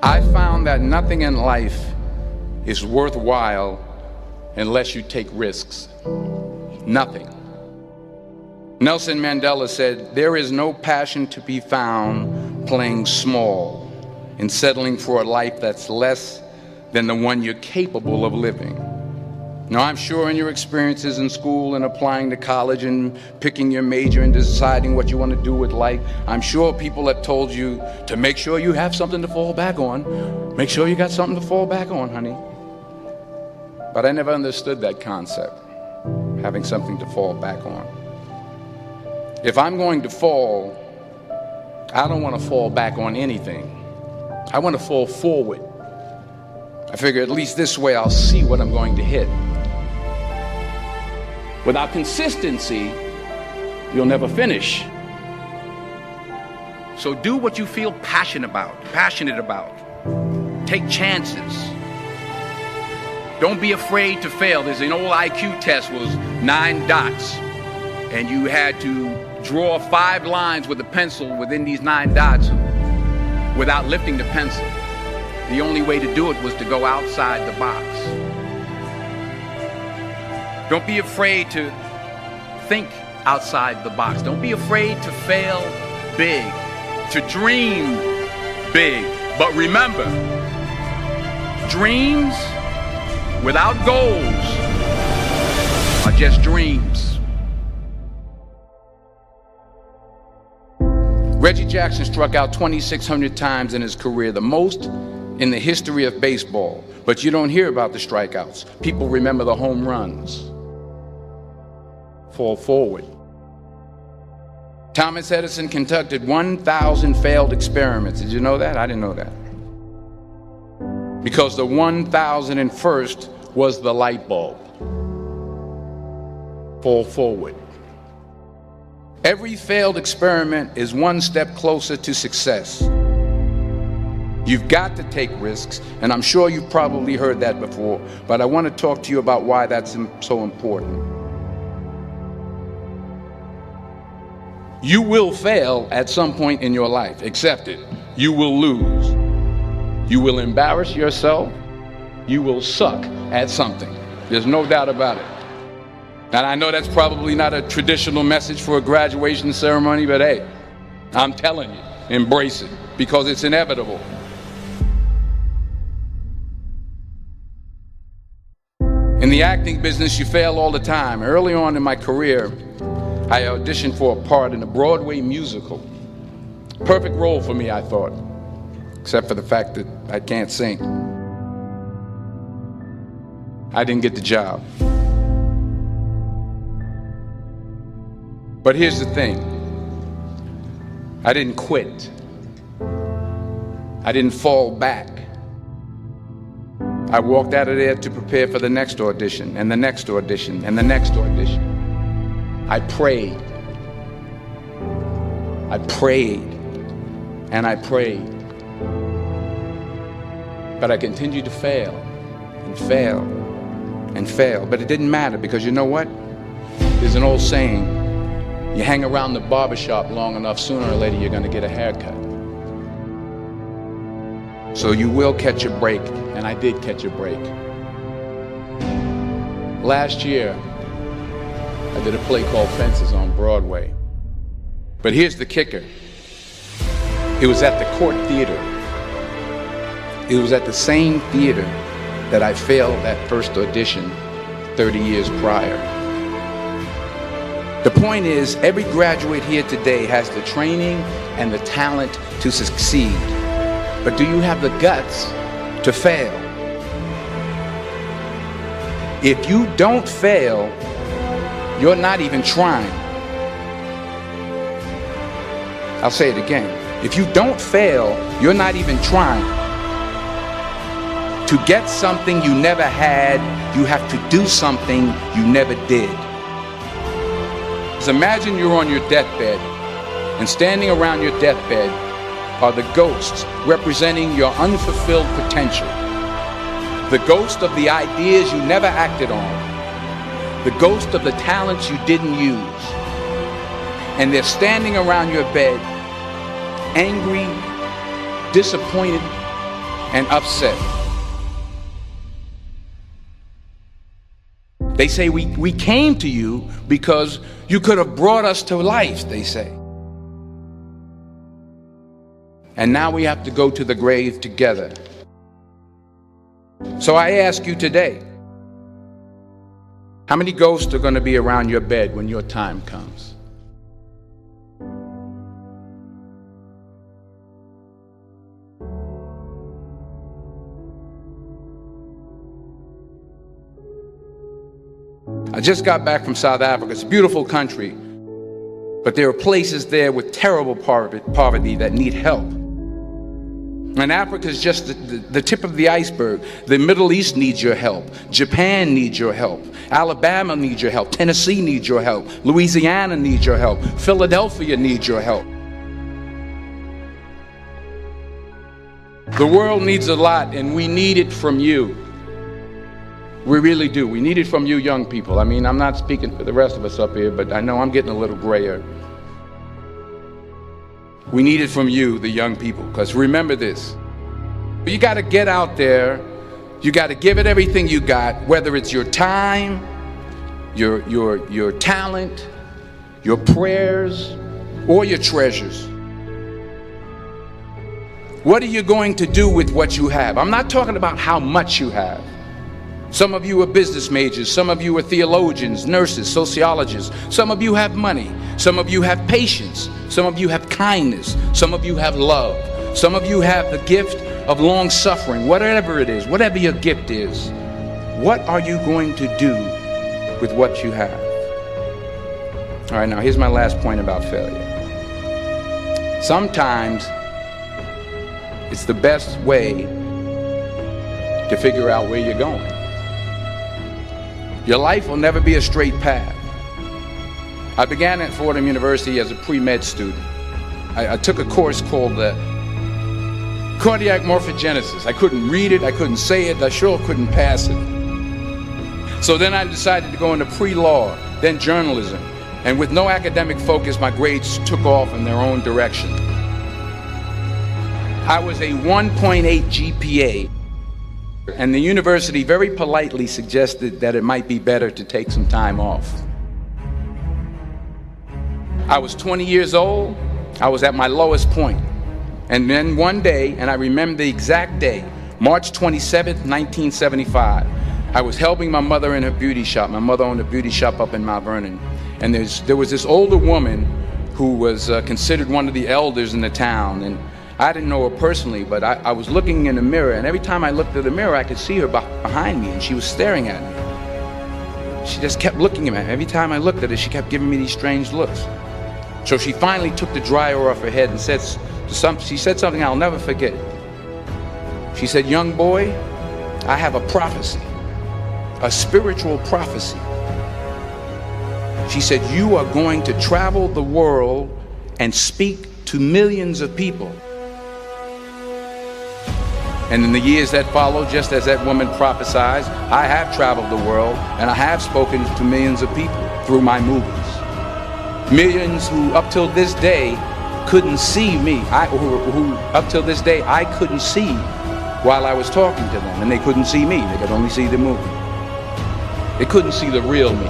I found that nothing in life is worthwhile unless you take risks. Nothing. Nelson Mandela said, "There is no passion to be found playing small and settling for a life that's less than the one you're capable of living." Now, I'm sure in your experiences in school and applying to college and picking your major and deciding what you want to do with life, I'm sure people have told you to make sure you have something to fall back on. Make sure you got something to fall back on, honey. But I never understood that concept, having something to fall back on. If I'm going to fall, I don't want to fall back on anything. I want to fall forward. I figure at least this way I'll see what I'm going to hit. Without consistency, you'll never finish. So do what you feel passionate about. Take chances. Don't be afraid to fail. There's an old IQ test, was 9 dots, and you had to draw 5 lines with a pencil within these 9 dots without lifting the pencil. The only way to do it was to go outside the box. Don't be afraid to think outside the box. Don't be afraid to fail big, to dream big. But remember, dreams without goals are just dreams. Reggie Jackson struck out 2,600 times in his career, the most in the history of baseball. But you don't hear about the strikeouts. People remember the home runs. Fall forward. Thomas Edison conducted 1,000 failed experiments. Did you know that? I didn't know that. Because the 1,001st was the light bulb. Fall forward. Every failed experiment is one step closer to success. You've got to take risks, and I'm sure you've probably heard that before, but I want to talk to you about why that's so important. You will fail at some point in your life. Accept it. You will lose. You will embarrass yourself. You will suck at something. There's no doubt about it. And I know that's probably not a traditional message for a graduation ceremony, but hey, I'm telling you, embrace it, because it's inevitable. In the acting business, you fail all the time. Early on in my career, I auditioned for a part in a Broadway musical. Perfect role for me, I thought, except for the fact that I can't sing. I didn't get the job. But here's the thing. I didn't quit. I didn't fall back. I walked out of there to prepare for the next audition, and the next audition, and the next audition. I prayed. I prayed. And I prayed. But I continued to fail and fail and fail. But it didn't matter, because you know what? There's an old saying, you hang around the barbershop long enough, sooner or later you're going to get a haircut. So you will catch a break, and I did catch a break. Last year, I did a play called Fences on Broadway. But here's the kicker. It was at the Court Theater. It was at the same theater that I failed that first audition 30 years prior. The point is, every graduate here today has the training and the talent to succeed. But do you have the guts to fail? If you don't fail, you're not even trying. I'll say it again. If you don't fail, you're not even trying. To get something you never had, you have to do something you never did. Just imagine you're on your deathbed, and standing around your deathbed are the ghosts representing your unfulfilled potential. The ghost of the ideas you never acted on. The ghost of the talents you didn't use. And they're standing around your bed, angry, disappointed, and upset. They say we came to you because you could have brought us to life, they say. And now we have to go to the grave together. So I ask you today, how many ghosts are going to be around your bed when your time comes? I just got back from South Africa. It's a beautiful country, but there are places there with terrible poverty that need help. And Africa is just the tip of the iceberg. The Middle East needs your help. Japan needs your help. Alabama needs your help. Tennessee needs your help. Louisiana needs your help. Philadelphia needs your help. The world needs a lot, and we need it from you. We really do. We need it from you young people. I mean, I'm not speaking for the rest of us up here, but I know I'm getting a little grayer. We need it from you, the young people, because remember this. You got to get out there. You got to give it everything you got, whether it's your time, your talent, your prayers, or your treasures. What are you going to do with what you have? I'm not talking about how much you have. Some of you are business majors, some of you are theologians, nurses, sociologists. Some of you have money, some of you have patience, some of you have kindness, some of you have love, some of you have the gift of long suffering. Whatever it is, whatever your gift is, what are you going to do with what you have? All right, now here's my last point about failure. Sometimes it's the best way to figure out where you're going. Your life will never be a straight path. I began at Fordham University as a pre-med student. I took a course called cardiac morphogenesis. I couldn't read it, I couldn't say it, I sure couldn't pass it. So then I decided to go into pre-law, then journalism. And with no academic focus, my grades took off in their own direction. I was a 1.8 GPA. And the university very politely suggested that it might be better to take some time off. I was 20 years old. I was at my lowest point. And then one day, and I remember the exact day, March 27th, 1975, I was helping my mother in her beauty shop. My mother owned a beauty shop up in Mount Vernon. And there was this older woman who was considered one of the elders in the town. And I didn't know her personally, but I was looking in the mirror, and every time I looked at the mirror, I could see her behind me, and she was staring at me. She just kept looking at me. Every time I looked at her, she kept giving me these strange looks. So she finally took the dryer off her head and she said something I'll never forget. She said, "Young boy, I have a prophecy, a spiritual prophecy." She said, "You are going to travel the world and speak to millions of people." And in the years that followed, just as that woman prophesied, I have traveled the world and I have spoken to millions of people through my movies. Millions who up till this day couldn't see me, who up till this day I couldn't see while I was talking to them, and they couldn't see me, they could only see the movie. They couldn't see the real me.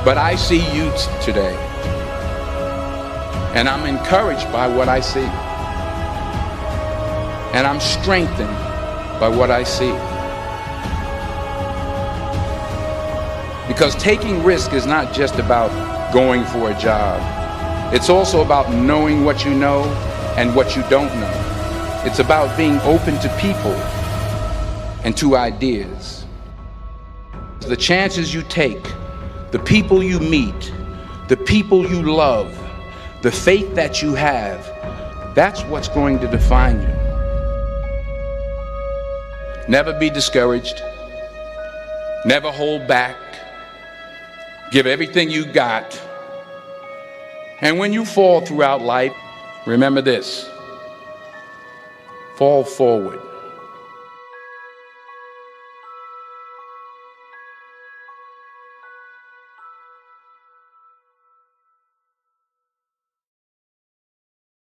But I see you today, and I'm encouraged by what I see. And I'm strengthened by what I see. Because taking risk is not just about going for a job. It's also about knowing what you know and what you don't know. It's about being open to people and to ideas. The chances you take, the people you meet, the people you love, the faith that you have, that's what's going to define you. Never be discouraged. Never hold back. Give everything you got. And when you fall throughout life, remember this: fall forward.